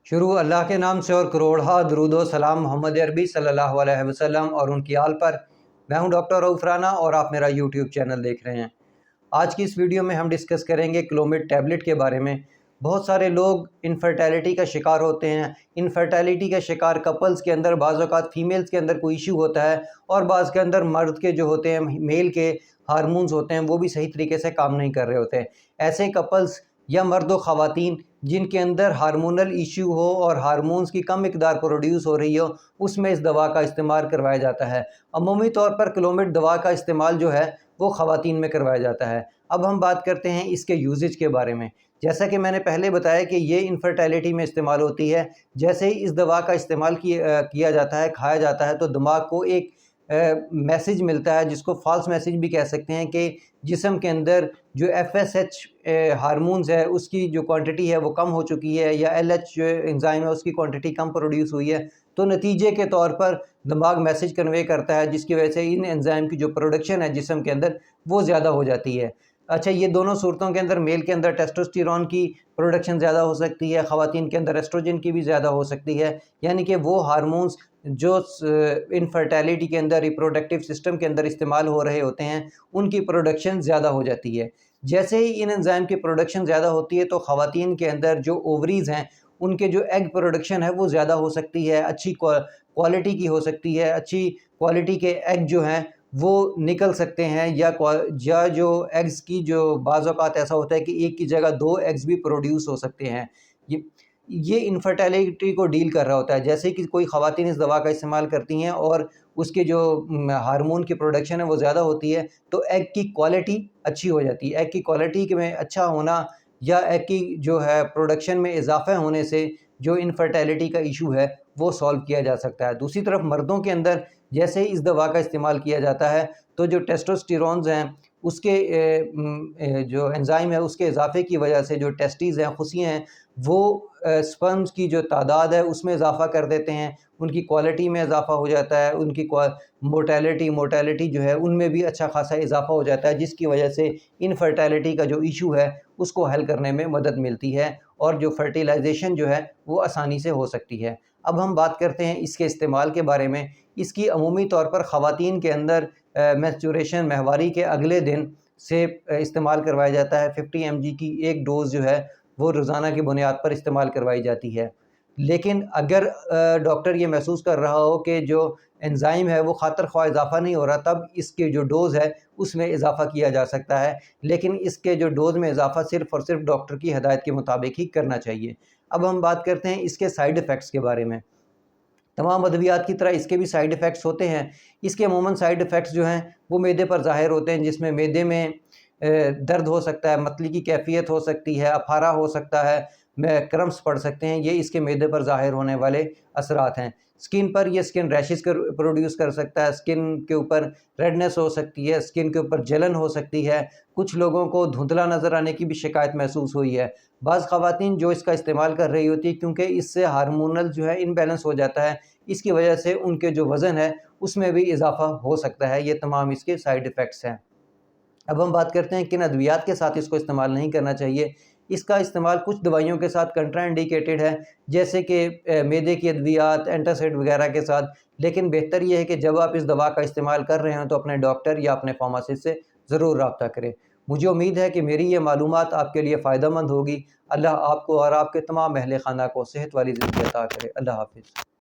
शुरू अल्लाह के नाम से और करोड़हा दरूद व सलाम मोहम्मद अरबी सल्लल्लाहु अलैहि वसल्लम और उनकी आल पर। मैं हूं डॉक्टर रऊफ राना और आप मेरा यूट्यूब चैनल देख रहे हैं। आज की इस वीडियो में हम डिस्कस करेंगे क्लोमिड टैबलेट के बारे में। बहुत सारे लोग इनफर्टिलिटी का शिकार होते हैं। इनफर्टिलिटी का शिकार कपल्स के अंदर बाज़ औक़ात फीमेल्स के अंदर कोई इशू होता है और बाज़ के अंदर मर्द के जो होते हैं, मेल के हार्मोन्स होते हैं, वो भी सही तरीके से काम नहीं कर रहे होते हैं। ऐसे कपल्स या मर्द व ख़वातीन जिनके अंदर हार्मोनल इशू हो और हार्मोन्स की कम मिकदार प्रोड्यूस हो रही हो, उसमें इस दवा का इस्तेमाल करवाया जाता है। अमूमी तौर पर क्लोमिड दवा का इस्तेमाल जो है वो ख़वातीन में करवाया जाता है। अब हम बात करते हैं इसके यूजेज के बारे में। जैसा कि मैंने पहले बताया कि ये इनफर्टिलिटी में इस्तेमाल होती है। जैसे ही इस दवा का इस्तेमाल किया जाता है, खाया जाता है, तो दिमाग को एक मैसेज मिलता है, जिसको फॉल्स मैसेज भी कह सकते हैं, कि जिस्म के अंदर जो FSH हार्मोन्स है उसकी जो क्वांटिटी है वो कम हो चुकी है, या LH जो एंजाइम है उसकी क्वांटिटी कम प्रोड्यूस हुई है। तो नतीजे के तौर पर दिमाग मैसेज कन्वे करता है, जिसकी वजह से इन एंजाइम की जो प्रोडक्शन है जिस्म के अंदर वो ज़्यादा हो जाती है। अच्छा, ये दोनों सूरतों के अंदर मेल के अंदर टेस्टोस्टेरोन की प्रोडक्शन ज़्यादा हो सकती है, ख़वातीन के अंदर एस्ट्रोजन की भी ज़्यादा हो सकती है। यानी कि वो हार्मोन्स जो इनफर्टिलिटी के अंदर, रिप्रोडक्टिव सिस्टम के अंदर इस्तेमाल हो रहे होते हैं, उनकी प्रोडक्शन ज़्यादा हो जाती है। जैसे ही इन एंजाइम की प्रोडक्शन ज़्यादा होती है तो ख़वातीन के अंदर जो ओवरीज़ हैं उनके जो एग प्रोडक्शन है वो ज़्यादा हो सकती है, अच्छी क्वालिटी की हो सकती है। अच्छी क्वालिटी के एग जो हैं वो निकल सकते हैं, या जो एग्स की जो बाज़ औक़ात ऐसा होता है कि एक की जगह 2 एग्स भी प्रोड्यूस हो सकते हैं। ये इनफर्टिलिटी को डील कर रहा होता है। जैसे कि कोई ख़वातीन इस दवा का इस्तेमाल करती हैं और उसके जो हार्मोन की प्रोडक्शन है वो ज़्यादा होती है, तो एग की क्वालिटी अच्छी हो जाती है। एग की क्वालिटी में अच्छा होना या एग की जो है प्रोडक्शन में इजाफा होने से जो इनफर्टिलिटी का इशू है वो सॉल्व किया जा सकता है। दूसरी तरफ मर्दों के अंदर जैसे ही इस दवा का इस्तेमाल किया जाता है तो जो टेस्टोस्टेरोन्स हैं उसके जो एंजाइम है उसके इजाफे की वजह से जो टेस्टीज़ हैं, खुसियाँ हैं, वो स्पर्म्स की जो तादाद है उसमें इजाफा कर देते हैं, उनकी क्वालिटी में इजाफा हो जाता है, उनकी मोर्टेलिटी जो है उनमें भी अच्छा खासा इजाफा हो जाता है, जिसकी वजह से इनफर्टिलिटी का जो इशू है उसको हल करने में मदद मिलती है और जो फर्टिलाइजेशन जो है वो आसानी से हो सकती है। अब हम बात करते हैं इसके इस्तेमाल के बारे में। इसकी अमूमी तौर पर ख़वातीन के अंदर मेंस्ट्रुएशन माहवारी के अगले दिन से इस्तेमाल करवाया जाता है। 50 mg की एक डोज़ जो है वो रोज़ाना की बुनियाद पर इस्तेमाल करवाई जाती है। लेकिन अगर डॉक्टर ये महसूस कर रहा हो कि जो एंजाइम है वो खातिर ख्वाह इजाफा नहीं हो रहा, तब इसकी जो डोज़ है उसमें इजाफा किया जा सकता है। लेकिन इसके जो डोज़ में इजाफा सिर्फ़ और सिर्फ डॉक्टर की हिदायत के मुताबिक ही करना चाहिए। अब हम बात करते हैं इसके साइड इफ़ेक्ट्स के बारे में। तमाम अद्वियात की तरह इसके भी साइड इफ़ेक्ट्स होते हैं। इसके अमूमन साइड इफ़ेक्ट्स जो हैं वो मैदे पर ज़ाहिर होते हैं, जिसमें मैदे में दर्द हो सकता है, मतली की कैफ़ियत हो सकती है, अफारा हो सकता है, में क्रम्स पड़ सकते हैं। ये इसके मैदे पर ज़ाहिर होने वाले असरात हैं। स्किन पर ये स्किन रैशेस प्रोड्यूस कर सकता है, स्किन के ऊपर रेडनेस हो सकती है, स्किन के ऊपर जलन हो सकती है। कुछ लोगों को धुंधला नज़र आने की भी शिकायत महसूस हुई है। बाज़ ख़वातीन जो इसका इस्तेमाल कर रही होती है, क्योंकि इससे हार्मोनल जो है इम्बैलेंस हो जाता है, इसकी वजह से उनके जो वज़न है उसमें भी इजाफा हो सकता है। ये तमाम इसके साइड इफ़ेक्ट्स हैं। अब हम बात करते हैं किन अद्वियात के साथ इसको इस्तेमाल नहीं करना चाहिए। इसका इस्तेमाल कुछ दवाइयों के साथ कंट्राइंडिकेटेड है, जैसे कि मैदे की अद्वियात, एंटासिड वगैरह के साथ। लेकिन बेहतर ये है कि जब आप इस दवा का इस्तेमाल कर रहे हैं तो अपने डॉक्टर या अपने फार्मासिस्ट से ज़रूर रब्ता करें। मुझे उम्मीद है कि मेरी ये मालूमात आपके लिए फ़ायदेमंद होगी। अल्लाह आपको और आपके तमाम अहले खाना को सेहत वाली ज़िंदगी अता करे। अल्लाह हाफ़िज़।